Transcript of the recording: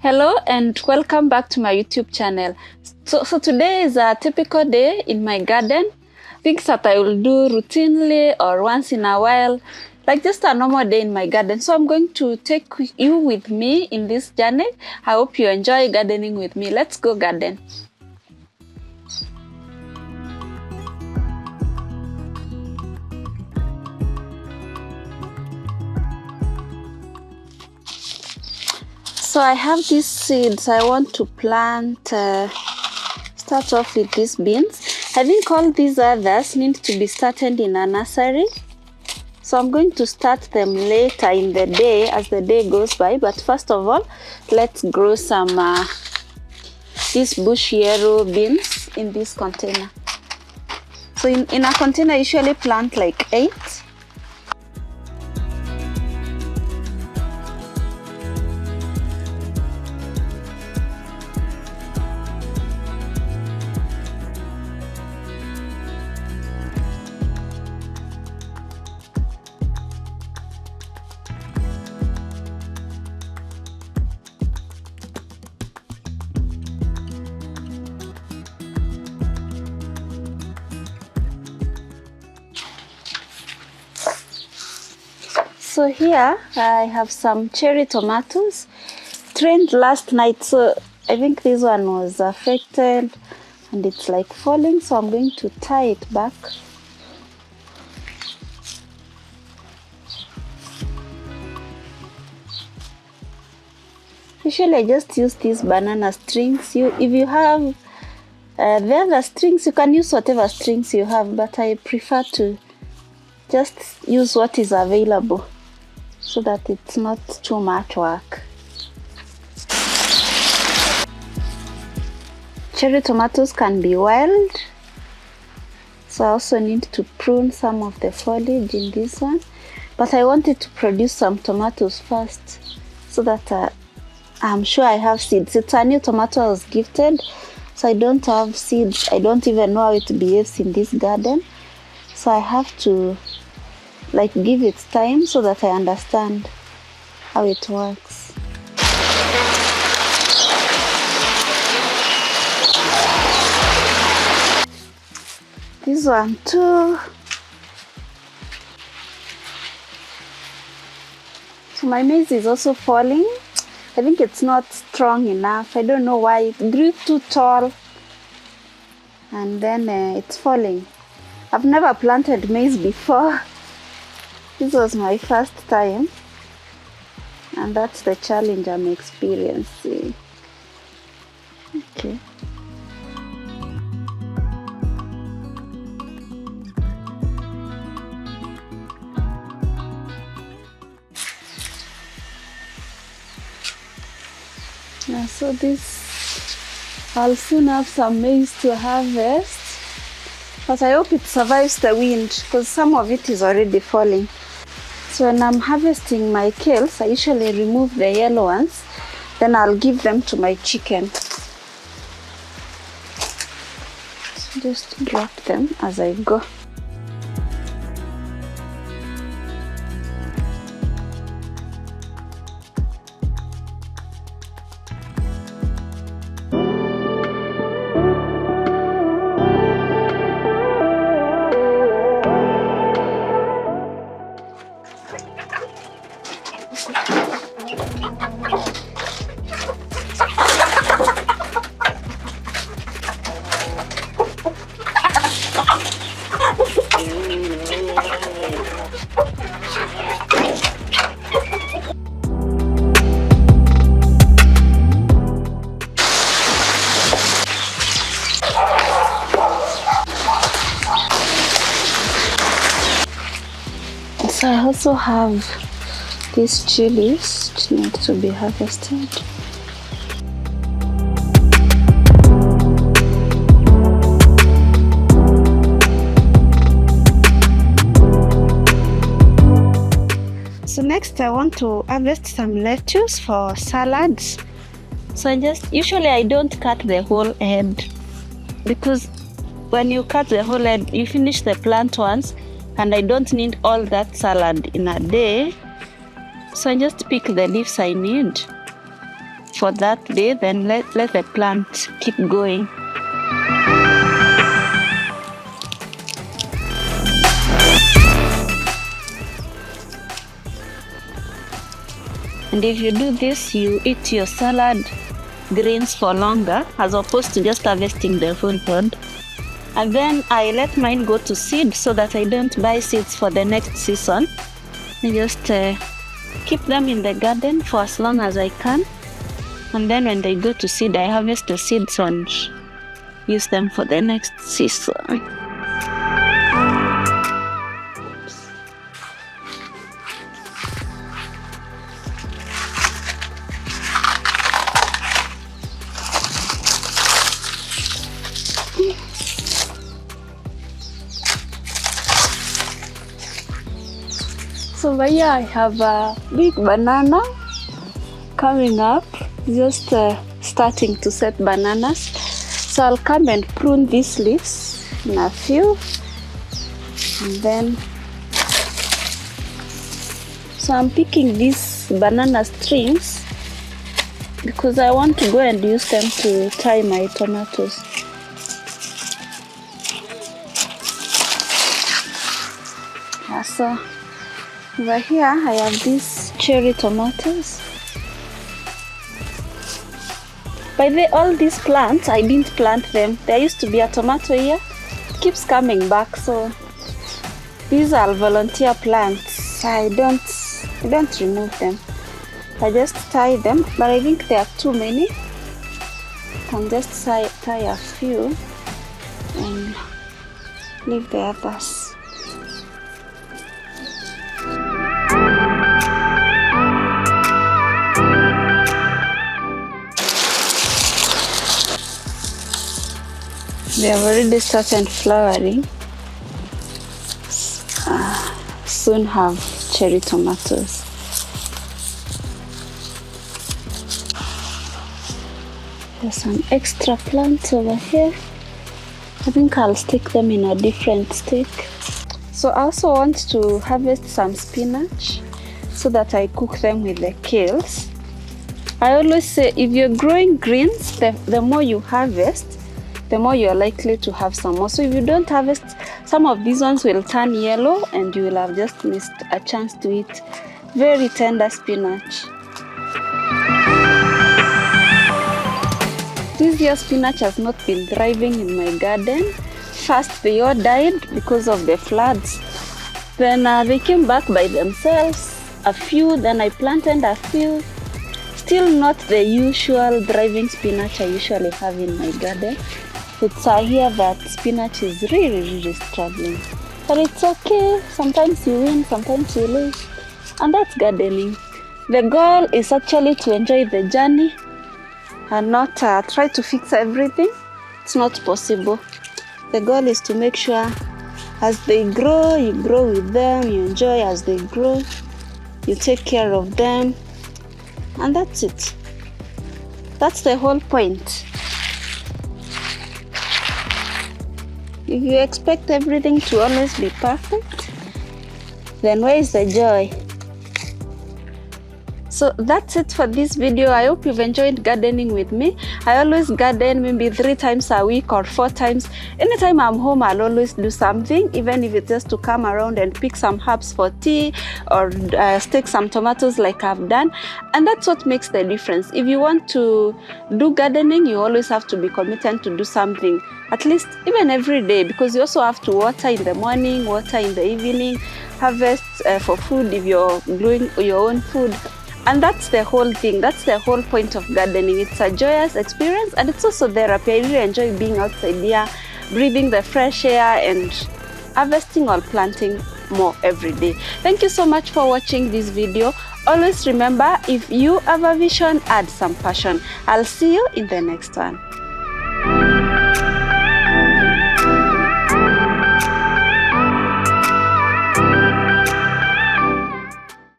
Hello and welcome back to my YouTube channel. So today is a typical day in my garden. Things that I will do routinely or once in a while, like just a normal day in my garden. So I'm going to take you with me in this journey. I hope you enjoy gardening with me. Let's go garden. So I have these seeds I want to plant. Start off with these beans. I think all these others need to be started in a nursery. So I'm going to start them later in the day as the day goes by. But first of all, let's grow some these bush yarrow beans in this container. So in a container I usually plant like 8. So here I have some cherry tomatoes. Trained last night, so I think this one was affected and it's like falling, so I'm going to tie it back. Usually I just use these banana strings. If you have the other strings, you can use whatever strings you have, but I prefer to just use what is available so that it's not too much work. Cherry tomatoes can be wild, so I also need to prune some of the foliage in this one, but I wanted to produce some tomatoes first so that I'm sure I have seeds. It's a new tomato I was gifted, so I don't have seeds. I don't even know how it behaves in this garden, so I have to give it time so that I understand how it works. This one too. So my maize is also falling. I think it's not strong enough. I don't know why. It grew too tall and then it's falling. I've never planted maize before. This was my first time, and that's the challenge I'm experiencing. Okay. Now, so I'll soon have some maize to harvest, but I hope it survives the wind because some of it is already falling. So when I'm harvesting my kales, I usually remove the yellow ones, then I'll give them to my chicken. So just drop them as I go. So I also have these chilies which need to be harvested. So next I want to harvest some lettuce for salads. So usually I don't cut the whole head because when you cut the whole head, you finish the plant once, and I don't need all that salad in a day. So I just pick the leaves I need for that day, then let the plant keep going. And if you do this, you eat your salad greens for longer as opposed to just harvesting the whole pod. And then I let mine go to seed so that I don't buy seeds for the next season. I just keep them in the garden for as long as I can. And then when they go to seed, I harvest the seeds and use them for the next season. So over here I have a big banana coming up, just starting to set bananas. So I'll come and prune these leaves in a few, and then so I'm picking these banana strings because I want to go and use them to tie my tomatoes. So over here I have these cherry tomatoes. By the way, all these plants, I didn't plant them. There used to be a tomato here. It keeps coming back, so these are volunteer plants. I don't remove them. I just tie them, but I think there are too many. I can just tie a few and leave the others. They have already started flowering. Soon have cherry tomatoes. There's some extra plants over here. I think I'll stick them in a different stick. So I also want to harvest some spinach so that I cook them with the kales. I always say if you're growing greens, the more you harvest, the more you're likely to have some more. So if you don't harvest, some of these ones will turn yellow and you will have just missed a chance to eat very tender spinach. This year spinach has not been thriving in my garden. First they all died because of the floods. Then they came back by themselves, a few, then I planted a few. Still not the usual thriving spinach I usually have in my garden. It's here that spinach is really struggling. But it's okay. Sometimes you win, sometimes you lose. And that's gardening. The goal is actually to enjoy the journey and not try to fix everything. It's not possible. The goal is to make sure as they grow, you grow with them, you enjoy as they grow, you take care of them, and that's it. That's the whole point. If you expect everything to always be perfect, then where is the joy? So that's it for this video. I hope you've enjoyed gardening with me. I always garden maybe 3 times a week or 4 times. Anytime I'm home, I'll always do something, even if it's just to come around and pick some herbs for tea or stake some tomatoes like I've done. And that's what makes the difference. If you want to do gardening, you always have to be committed to do something, at least even every day, because you also have to water in the morning, water in the evening, harvest for food if you're growing your own food. And that's the whole thing. That's the whole point of gardening. It's a joyous experience and it's also therapy. I really enjoy being outside here, breathing the fresh air and harvesting or planting more every day. Thank you so much for watching this video. Always remember, if you have a vision, add some passion. I'll see you in the next one.